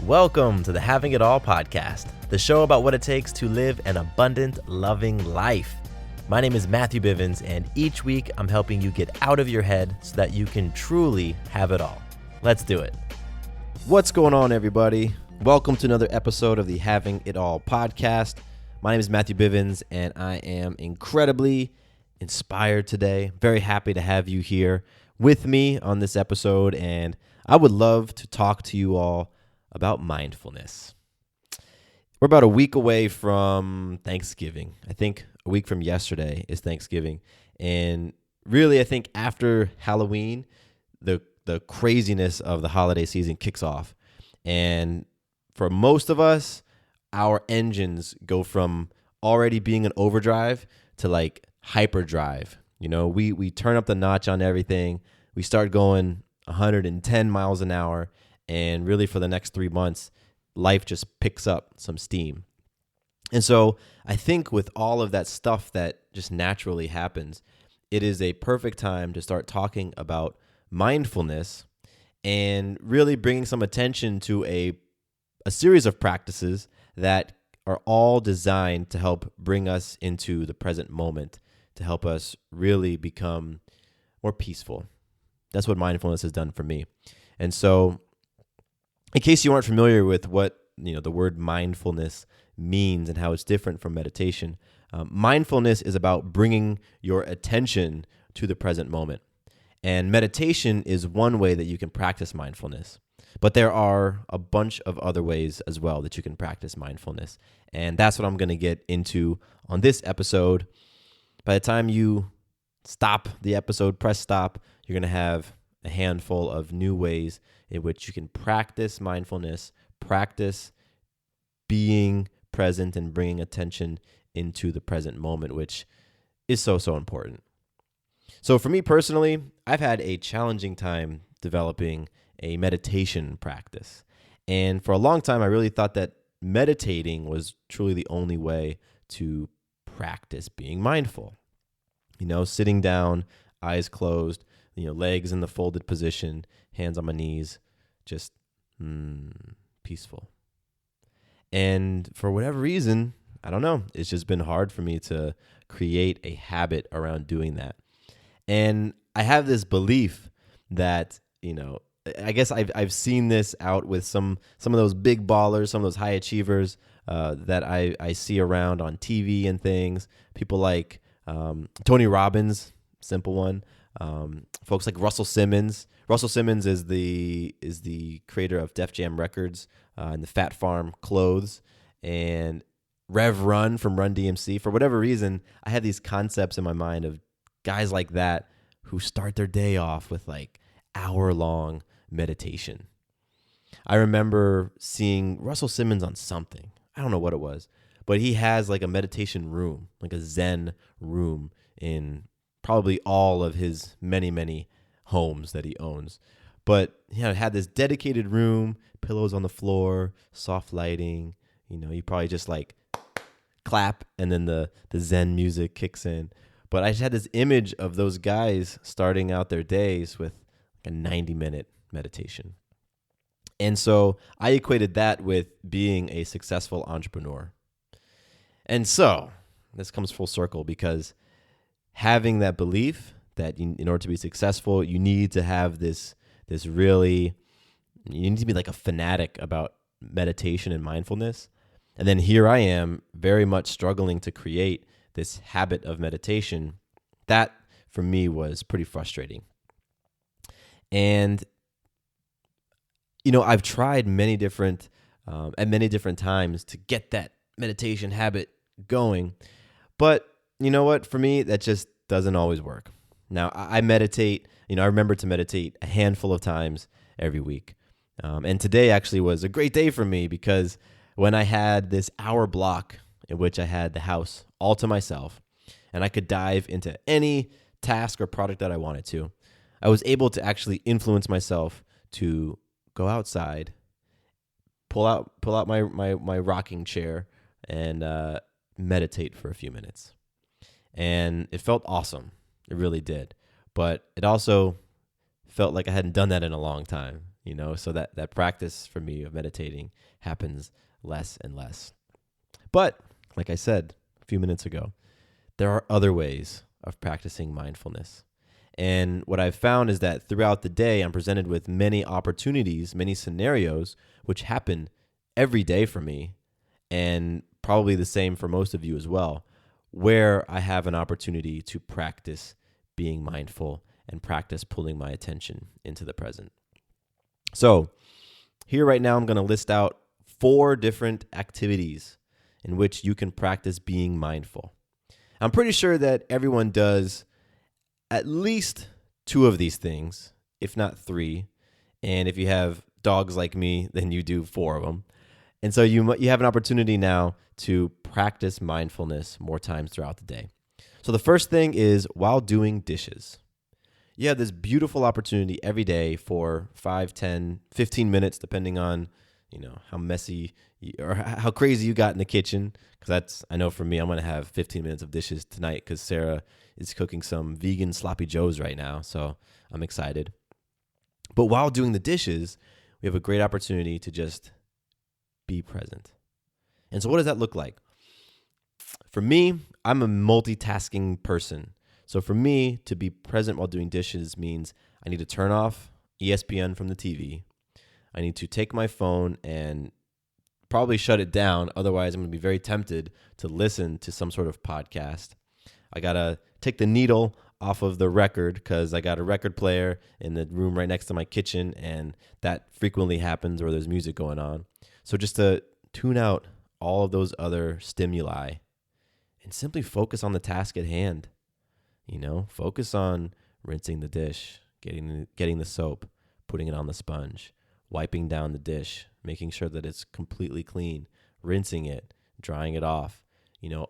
Welcome to the Having It All podcast, the show about what it takes to live an abundant, loving life. My name is Matthew Bivens, and each week I'm helping you get out of your head so that you can truly have it all. Let's do it. What's going on, everybody? Welcome to another episode of the Having It All podcast. My name is Matthew Bivens, and I am incredibly inspired today. Very happy to have you here with me on this episode, and I would love to talk to you all about mindfulness. We're about a week away from Thanksgiving. I think a week from yesterday is Thanksgiving. And really, I think after Halloween, the craziness of the holiday season kicks off. And for most of us, our engines go from already being in overdrive to like hyperdrive. You know, we turn up the notch on everything. We start going 110 miles an hour. And really for the next 3 months, life just picks up some steam. And so I think with all of that stuff that just naturally happens, it is a perfect time to start talking about mindfulness and really bringing some attention to a series of practices that are all designed to help bring us into the present moment, to help us really become more peaceful. That's what mindfulness has done for me. And so in case you aren't familiar with what the word mindfulness means and how it's different from meditation, mindfulness is about bringing your attention to the present moment. And meditation is one way that you can practice mindfulness. But there are a bunch of other ways as well that you can practice mindfulness. And that's what I'm going to get into on this episode. By the time you stop the episode, press stop, you're going to have a handful of new ways in which you can practice mindfulness, practice being present and bringing attention into the present moment, which is so important. So for me personally, I've had a challenging time developing a meditation practice. And for a long time, I really thought that meditating was truly the only way to practice being mindful. Sitting down, eyes closed, legs in the folded position, hands on my knees, just peaceful. And for whatever reason, I don't know, it's just been hard for me to create a habit around doing that. And I have this belief that, I guess I've seen this out with some of those big ballers, some of those high achievers that I see around on TV and things. People like Tony Robbins, simple one. Folks like Russell Simmons. Russell Simmons is the creator of Def Jam Records and the Fat Farm clothes, and Rev Run from Run DMC. For whatever reason, I have these concepts in my mind of guys like that who start their day off with like hour-long meditation. I remember seeing Russell Simmons on something. I don't know what it was, but he has like a meditation room, like a Zen room in probably all of his many homes that he owns. But it had this dedicated room, pillows on the floor, soft lighting. You probably just like clap and then the Zen music kicks in. But I just had this image of those guys starting out their days with like a 90-minute meditation. And so I equated that with being a successful entrepreneur. And so this comes full circle because having that belief that in order to be successful, you need to have this really, you need to be like a fanatic about meditation and mindfulness. And then here I am very much struggling to create this habit of meditation. That for me was pretty frustrating. And, I've tried many different, at many different times to get that meditation habit going. But you know what? For me, that just doesn't always work. Now, I meditate, I remember to meditate a handful of times every week. And today actually was a great day for me because when I had this hour block in which I had the house all to myself and I could dive into any task or project that I wanted to, I was able to actually influence myself to go outside, pull out my rocking chair and meditate for a few minutes. And it felt awesome. It really did. But it also felt like I hadn't done that in a long time. so that practice for me of meditating happens less and less. But like I said a few minutes ago, there are other ways of practicing mindfulness. And what I've found is that throughout the day, I'm presented with many opportunities, many scenarios, which happen every day for me, and probably the same for most of you as well, where I have an opportunity to practice being mindful and practice pulling my attention into the present. So here right now, I'm going to list out 4 different activities in which you can practice being mindful. I'm pretty sure that everyone does at least 2 of these things, if not 3. And if you have dogs like me, then you do 4 of them. And so you have an opportunity now to practice mindfulness more times throughout the day. So the first thing is while doing dishes. You have this beautiful opportunity every day for 5, 10, 15 minutes, depending on, how messy or how crazy you got in the kitchen. Because I know for me, I'm going to have 15 minutes of dishes tonight because Sarah is cooking some vegan sloppy joes right now. So I'm excited. But while doing the dishes, we have a great opportunity to just be present. And so what does that look like? For me, I'm a multitasking person. So for me, to be present while doing dishes means I need to turn off ESPN from the TV. I need to take my phone and probably shut it down. Otherwise, I'm going to be very tempted to listen to some sort of podcast. I got to take the needle off of the record because I got a record player in the room right next to my kitchen, and that frequently happens where there's music going on. So just to tune out all of those other stimuli and simply focus on the task at hand. Focus on rinsing the dish, getting the soap, putting it on the sponge, wiping down the dish, making sure that it's completely clean, rinsing it, drying it off.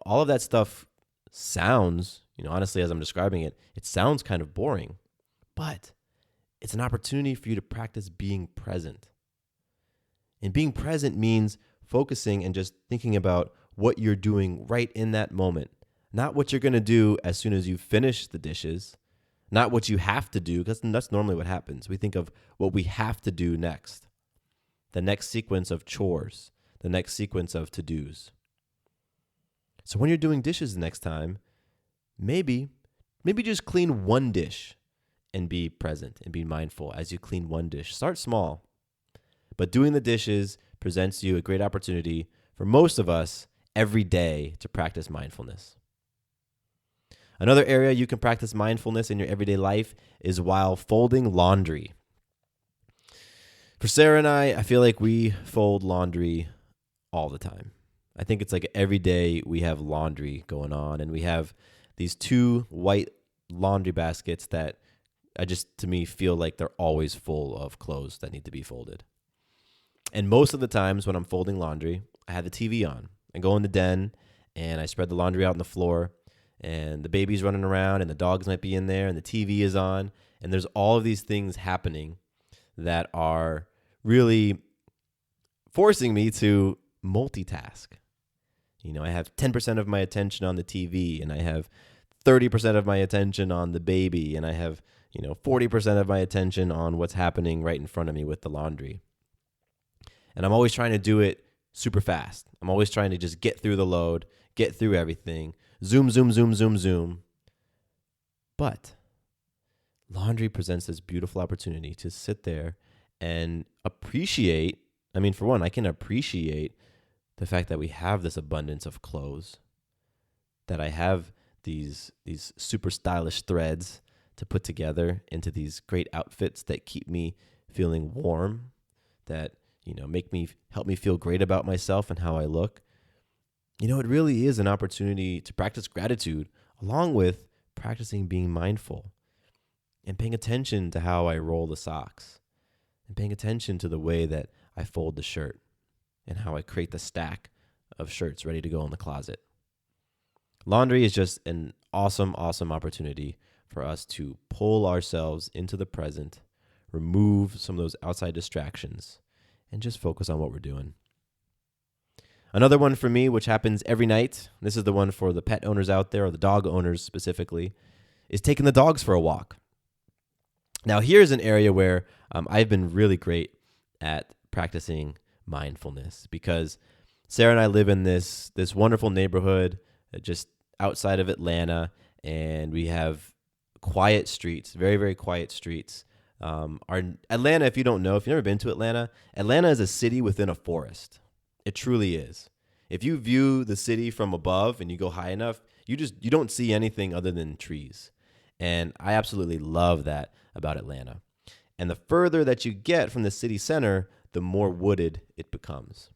All of that stuff sounds, honestly, as I'm describing it, it sounds kind of boring, but it's an opportunity for you to practice being present. And being present means focusing and just thinking about what you're doing right in that moment. Not what you're going to do as soon as you finish the dishes, not what you have to do, because that's normally what happens. We think of what we have to do next, the next sequence of chores, the next sequence of to-dos. So when you're doing dishes the next time, maybe just clean one dish and be present and be mindful as you clean one dish. Start small, but doing the dishes presents you a great opportunity for most of us every day to practice mindfulness. Another area you can practice mindfulness in your everyday life is while folding laundry. For Sarah and I feel like we fold laundry all the time. I think it's like every day we have laundry going on, and we have these 2 white laundry baskets that to me feel like they're always full of clothes that need to be folded. And most of the times when I'm folding laundry, I have the TV on. I go in the den and I spread the laundry out on the floor, and the baby's running around and the dogs might be in there and the TV is on, and there's all of these things happening that are really forcing me to multitask. I have 10% of my attention on the TV, and I have 30% of my attention on the baby, and I have 40% of my attention on what's happening right in front of me with the laundry. And I'm always trying to do it super fast. I'm always trying to just get through the load, get through everything, zoom, zoom, zoom, zoom, zoom. But laundry presents this beautiful opportunity to sit there and appreciate. For one, I can appreciate the fact that we have this abundance of clothes, that I have these super stylish threads to put together into these great outfits that keep me feeling warm, that help me feel great about myself and how I look. It really is an opportunity to practice gratitude along with practicing being mindful and paying attention to how I roll the socks and paying attention to the way that I fold the shirt and how I create the stack of shirts ready to go in the closet. Laundry is just an awesome, awesome opportunity for us to pull ourselves into the present, remove some of those outside distractions, and just focus on what we're doing. Another one for me, which happens every night, this is the one for the pet owners out there, or the dog owners specifically, is taking the dogs for a walk. Now, here's an area where I've been really great at practicing mindfulness because Sarah and I live in this wonderful neighborhood just outside of Atlanta, and we have quiet streets, very, very quiet streets. Our Atlanta, if you don't know, if you've never been to Atlanta, Atlanta is a city within a forest. It truly is. If you view the city from above and you go high enough, you don't see anything other than trees. And I absolutely love that about Atlanta. And the further that you get from the city center, the more wooded it becomes.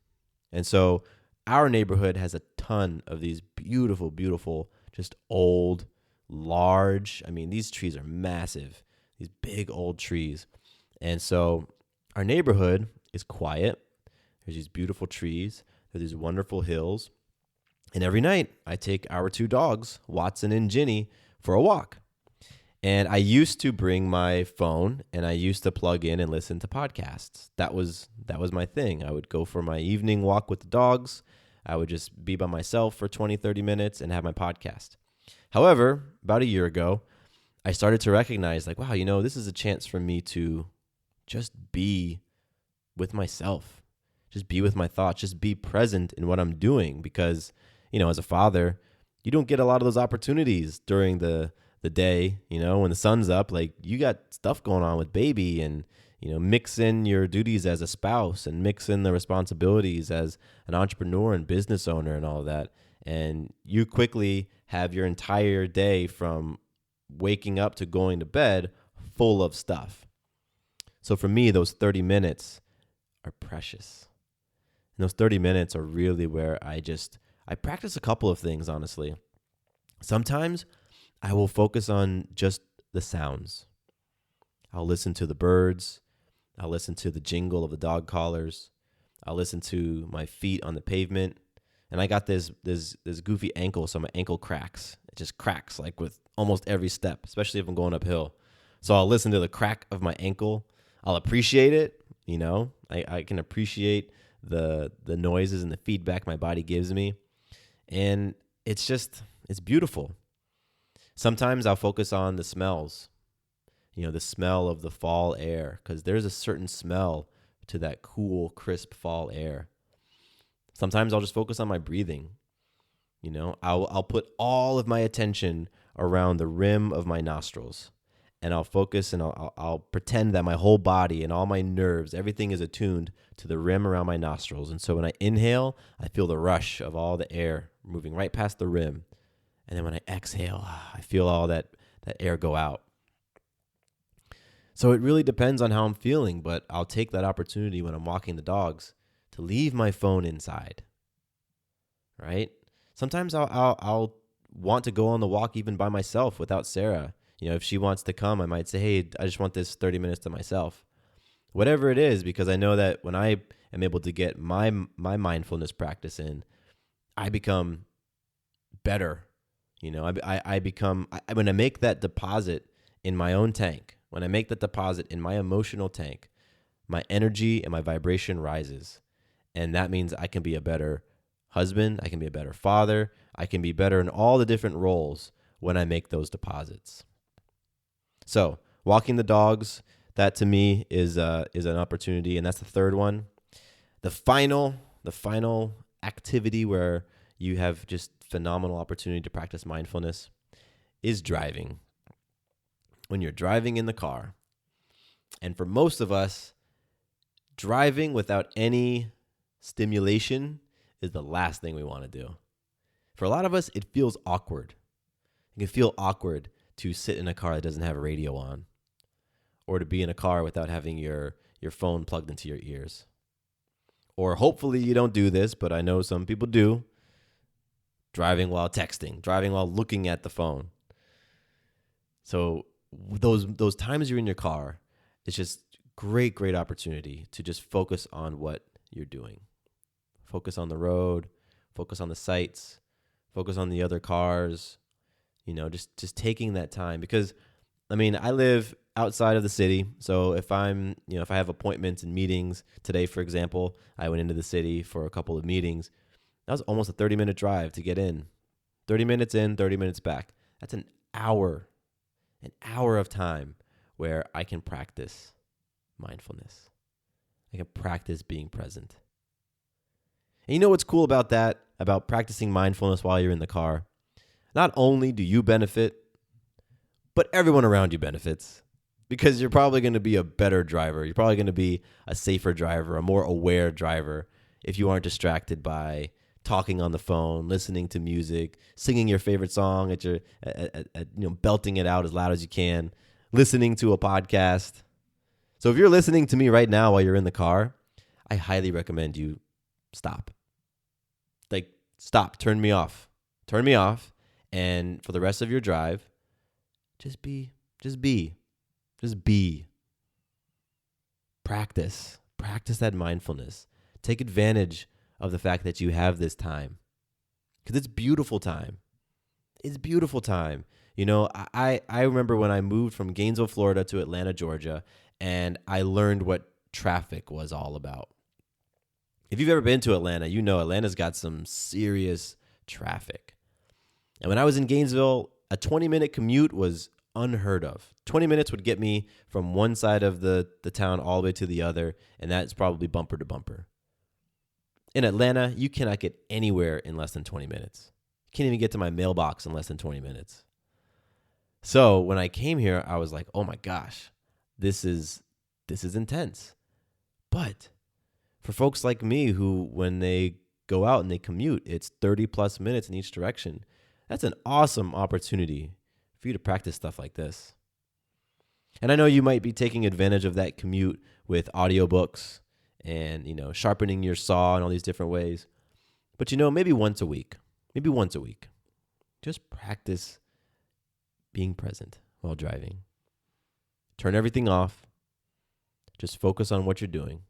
And so our neighborhood has a ton of these beautiful, beautiful, just old, large. I mean, these trees are massive, these big old trees. And so our neighborhood is quiet. There's these beautiful trees. There's these wonderful hills. And every night I take our two dogs, Watson and Ginny, for a walk. And I used to bring my phone and I used to plug in and listen to podcasts. That was my thing. I would go for my evening walk with the dogs. I would just be by myself for 20, 30 minutes and have my podcast. However, about a year ago, I started to recognize like, wow, this is a chance for me to just be with myself, just be with my thoughts, just be present in what I'm doing. Because, as a father, you don't get a lot of those opportunities during the day, when the sun's up. Like, you got stuff going on with baby, and mix in your duties as a spouse and mix in the responsibilities as an entrepreneur and business owner and all of that, and you quickly have your entire day from waking up to going to bed full of stuff. So for me, those 30 minutes are precious, and those 30 minutes are really where I practice a couple of things, honestly. Sometimes I will focus on just the sounds. I'll listen to the birds. I'll listen to the jingle of the dog collars. I'll listen to my feet on the pavement. And I got this goofy ankle, so my ankle cracks. It just cracks like with almost every step, especially if I'm going uphill. So I'll listen to the crack of my ankle. I'll appreciate it. I can appreciate the noises and the feedback my body gives me. And it's beautiful. Sometimes I'll focus on the smells, the smell of the fall air, because there's a certain smell to that cool, crisp fall air. Sometimes I'll just focus on my breathing. I'll put all of my attention around the rim of my nostrils, and I'll focus and I'll pretend that my whole body and all my nerves, everything is attuned to the rim around my nostrils. And so when I inhale, I feel the rush of all the air moving right past the rim. And then when I exhale, I feel all that air go out. So it really depends on how I'm feeling, but I'll take that opportunity when I'm walking the dogs to leave my phone inside, right? Sometimes I'll want to go on the walk even by myself without Sarah. If she wants to come, I might say, hey, I just want this 30 minutes to myself. Whatever it is, because I know that when I am able to get my mindfulness practice in, I become better. I become, when I make that deposit in my own tank, when I make that deposit in my emotional tank, my energy and my vibration rises. And that means I can be a better husband, I can be a better father, I can be better in all the different roles when I make those deposits. So walking the dogs, that to me is an opportunity, and that's the third one. The final activity where you have just phenomenal opportunity to practice mindfulness is driving. When you're driving in the car, and for most of us, driving without any stimulation is the last thing we want to do. For a lot of us, it feels awkward. It can feel awkward to sit in a car that doesn't have a radio on, or to be in a car without having your phone plugged into your ears. Or hopefully you don't do this, but I know some people do. Driving while texting, driving while looking at the phone. So those times you're in your car, it's just great opportunity to just focus on what you're doing. Focus on the road, focus on the sights, focus on the other cars, just taking that time. Because, I live outside of the city. So if I have appointments and meetings, today, for example, I went into the city for a couple of meetings. That was almost a 30-minute drive to get in. 30 minutes in, 30 minutes back. That's an hour of time where I can practice mindfulness. I can practice being present. And you know what's cool about that, about practicing mindfulness while you're in the car? Not only do you benefit, but everyone around you benefits, because you're probably going to be a better driver. You're probably going to be a safer driver, a more aware driver, if you aren't distracted by talking on the phone, listening to music, singing your favorite song belting it out as loud as you can, listening to a podcast. So if you're listening to me right now while you're in the car, I highly recommend you stop. Stop, turn me off. And for the rest of your drive, just be. Practice that mindfulness. Take advantage of the fact that you have this time, because it's beautiful time. You know, I remember when I moved from Gainesville, Florida to Atlanta, Georgia, and I learned what traffic was all about. If you've ever been to Atlanta, you know Atlanta's got some serious traffic. And when I was in Gainesville, a 20-minute commute was unheard of. 20 minutes would get me from one side of the town all the way to the other, and that's probably bumper to bumper. In Atlanta, you cannot get anywhere in less than 20 minutes. You can't even get to my mailbox in less than 20 minutes. So when I came here, I was like, oh my gosh, this is intense. But for folks like me who, when they go out and they commute, it's 30 plus minutes in each direction. That's an awesome opportunity for you to practice stuff like this. And I know you might be taking advantage of that commute with audiobooks and, sharpening your saw in all these different ways. But, maybe once a week, just practice being present while driving. Turn everything off. Just focus on what you're doing.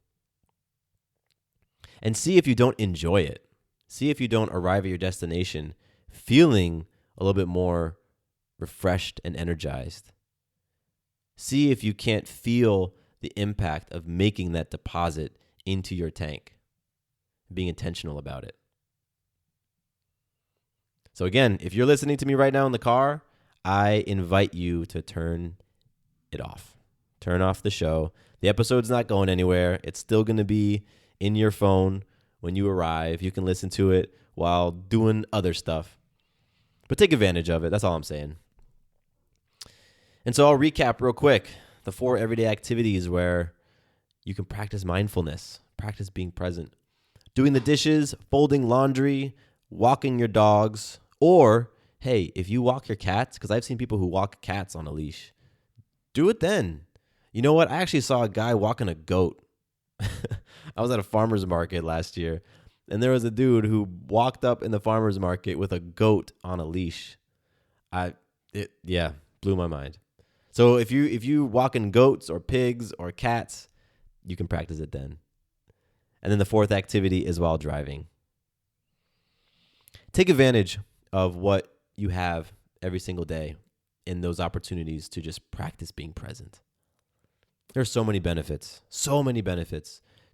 And see if you don't enjoy it. See if you don't arrive at your destination feeling a little bit more refreshed and energized. See if you can't feel the impact of making that deposit into your tank, being intentional about it. So again, if you're listening to me right now in the car, I invite you to turn it off. Turn off the show. The episode's not going anywhere. It's still going to be in your phone when you arrive. You can listen to it while doing other stuff. But take advantage of it. That's all I'm saying. And so I'll recap real quick the 4 everyday activities where you can practice mindfulness, practice being present. Doing the dishes, folding laundry, walking your dogs, or, hey, if you walk your cats, because I've seen people who walk cats on a leash, do it then. You know what? I actually saw a guy walking a goat. I was at a farmer's market last year, and there was a dude who walked up in the farmer's market with a goat on a leash. Blew my mind. So if you walking goats or pigs or cats, you can practice it then. And then the 4th activity is while driving. Take advantage of what you have every single day in those opportunities to just practice being present. There's so many benefits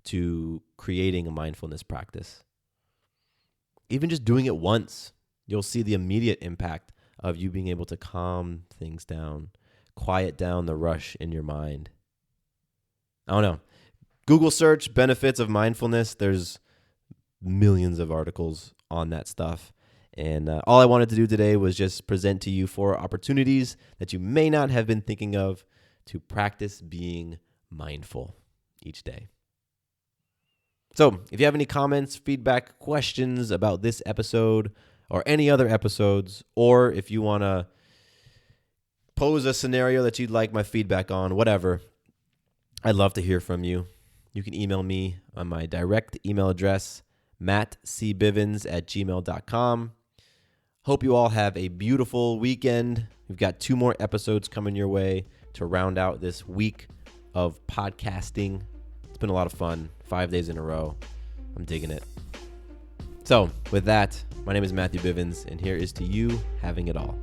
to creating a mindfulness practice. Even just doing it once, you'll see the immediate impact of you being able to calm things down, quiet down the rush in your mind. I don't know. Google search benefits of mindfulness. There's millions of articles on that stuff. And all I wanted to do today was just present to you 4 opportunities that you may not have been thinking of to practice being mindful each day. So if you have any comments, feedback, questions about this episode or any other episodes, or if you want to pose a scenario that you'd like my feedback on, whatever, I'd love to hear from you. You can email me on my direct email address, mattcbivens@gmail.com. Hope you all have a beautiful weekend. We've got 2 more episodes coming your way to round out this week of podcasting. It's been a lot of fun, 5 days in a row. I'm digging it. So with that, my name is Matthew Bivens, and here is to you having it all.